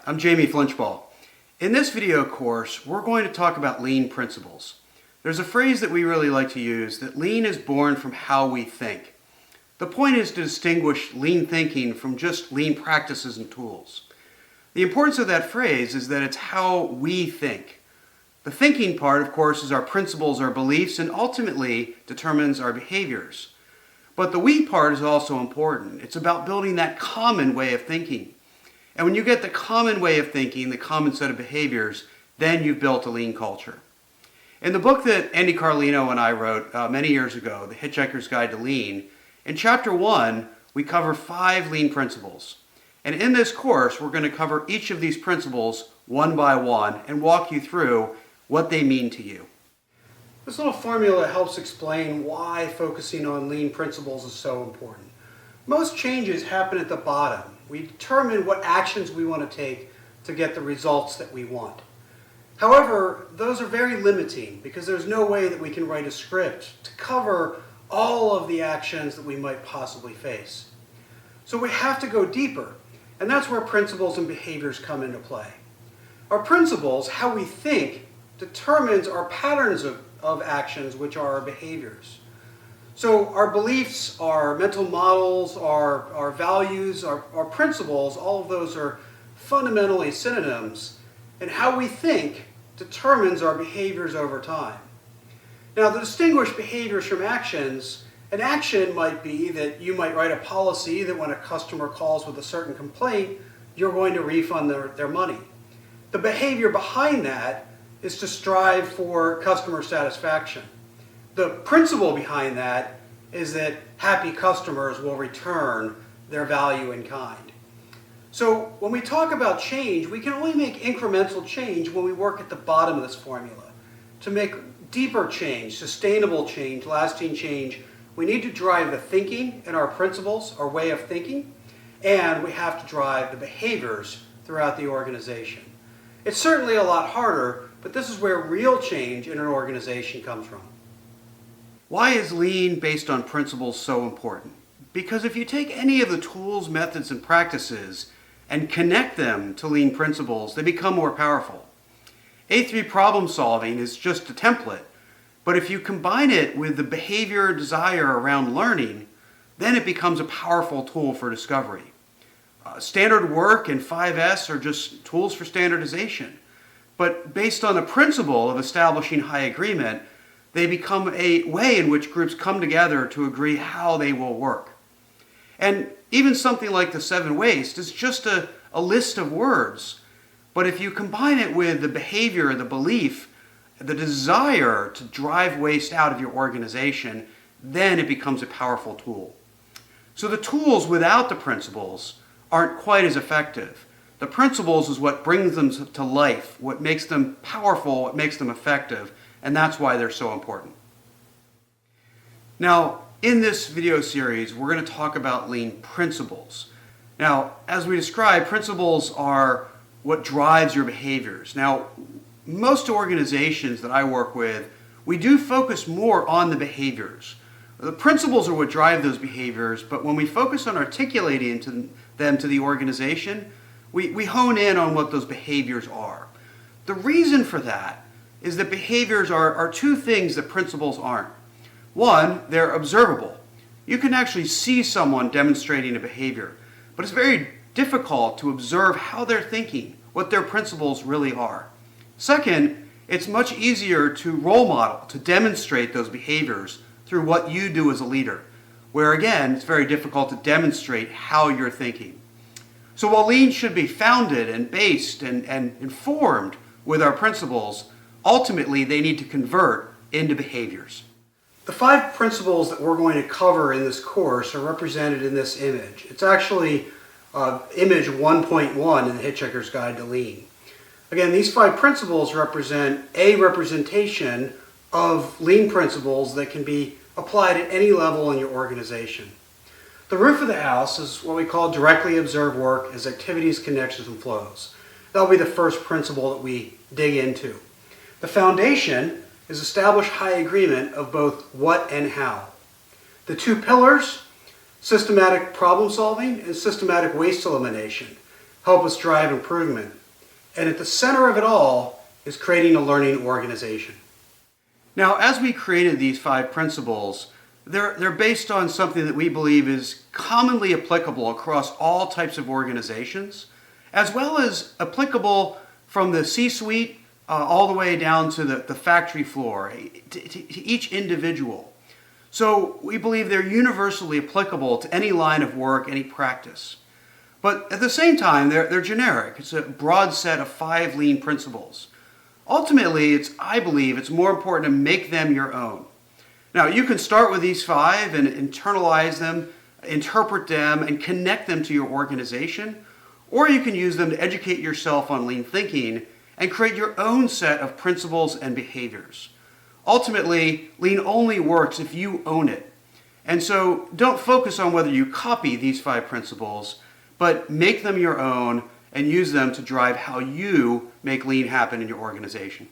I'm Jamie Flinchball. In this video course, we're going to talk about lean principles. There's a phrase that we really like to use, that lean is born from how we think. The point is to distinguish lean thinking from just lean practices and tools. The importance of that phrase is that it's how we think. The thinking part, of course, is our principles, our beliefs, and ultimately determines our behaviors. But the we part is also important. It's about building that common way of thinking. And when you get the common way of thinking, the common set of behaviors, then you've built a lean culture. In the book that Andy Carlino and I wrote many years ago, The Hitchhiker's Guide to Lean, in Chapter 1, we cover 5 lean principles. And in this course, we're going to cover each of these principles one by one and walk you through what they mean to you. This little formula helps explain why focusing on lean principles is so important. Most changes happen at the bottom. We determine what actions we want to take to get the results that we want. However, those are very limiting because there's no way that we can write a script to cover all of the actions that we might possibly face. So we have to go deeper, and that's where principles and behaviors come into play. Our principles, how we think, determines our patterns of actions, which are our behaviors. So our beliefs, our mental models, our values, our principles, all of those are fundamentally synonyms, and how we think determines our behaviors over time. Now, to distinguish behaviors from actions, an action might be that you might write a policy that when a customer calls with a certain complaint, you're going to refund their money. The behavior behind that is to strive for customer satisfaction. The principle behind that is that happy customers will return their value in kind. So when we talk about change, we can only make incremental change when we work at the bottom of this formula. To make deeper change, sustainable change, lasting change, we need to drive the thinking in our principles, our way of thinking, and we have to drive the behaviors throughout the organization. It's certainly a lot harder, but this is where real change in an organization comes from. Why is lean based on principles so important? Because if you take any of the tools, methods, and practices and connect them to lean principles, they become more powerful. A3 problem solving is just a template, but if you combine it with the behavior desire around learning, then it becomes a powerful tool for discovery. Standard work and 5S are just tools for standardization, but based on the principle of establishing high agreement, they become a way in which groups come together to agree how they will work. And even something like the 7 Waste is just a list of words. But if you combine it with the behavior, the belief, the desire to drive waste out of your organization, then it becomes a powerful tool. So the tools without the principles aren't quite as effective. The principles is what brings them to life, what makes them powerful, what makes them effective. And that's why they're so important. Now, in this video series, we're going to talk about lean principles. Now, as we described, principles are what drives your behaviors. Now, most organizations that I work with, we do focus more on the behaviors. The principles are what drive those behaviors, but when we focus on articulating them to the organization, we hone in on what those behaviors are. The reason for that is that behaviors are 2 things that principles aren't. One, they're observable. You can actually see someone demonstrating a behavior, but it's very difficult to observe how they're thinking, what their principles really are. Second, it's much easier to role model, to demonstrate those behaviors through what you do as a leader, where again, it's very difficult to demonstrate how you're thinking. So while lean should be founded and based and informed with our principles, ultimately, they need to convert into behaviors. The 5 principles that we're going to cover in this course are represented in this image. It's actually image 1.1 in the Hitchhiker's Guide to Lean. Again, these 5 principles represent a representation of lean principles that can be applied at any level in your organization. The roof of the house is what we call directly observed work as activities, connections, and flows. That'll be the first principle that we dig into. The foundation is establish high agreement of both what and how. The 2 pillars, systematic problem solving and systematic waste elimination, help us drive improvement. And at the center of it all is creating a learning organization. Now, as we created these 5 principles, they're based on something that we believe is commonly applicable across all types of organizations, as well as applicable from the C-suite all the way down to the factory floor, to each individual. So we believe they're universally applicable to any line of work, any practice. But at the same time, they're generic. It's a broad set of 5 lean principles. Ultimately, I believe it's more important to make them your own. Now, you can start with these 5 and internalize them, interpret them, and connect them to your organization, or you can use them to educate yourself on lean thinking and create your own set of principles and behaviors. Ultimately, lean only works if you own it. And so don't focus on whether you copy these 5 principles, but make them your own and use them to drive how you make lean happen in your organization.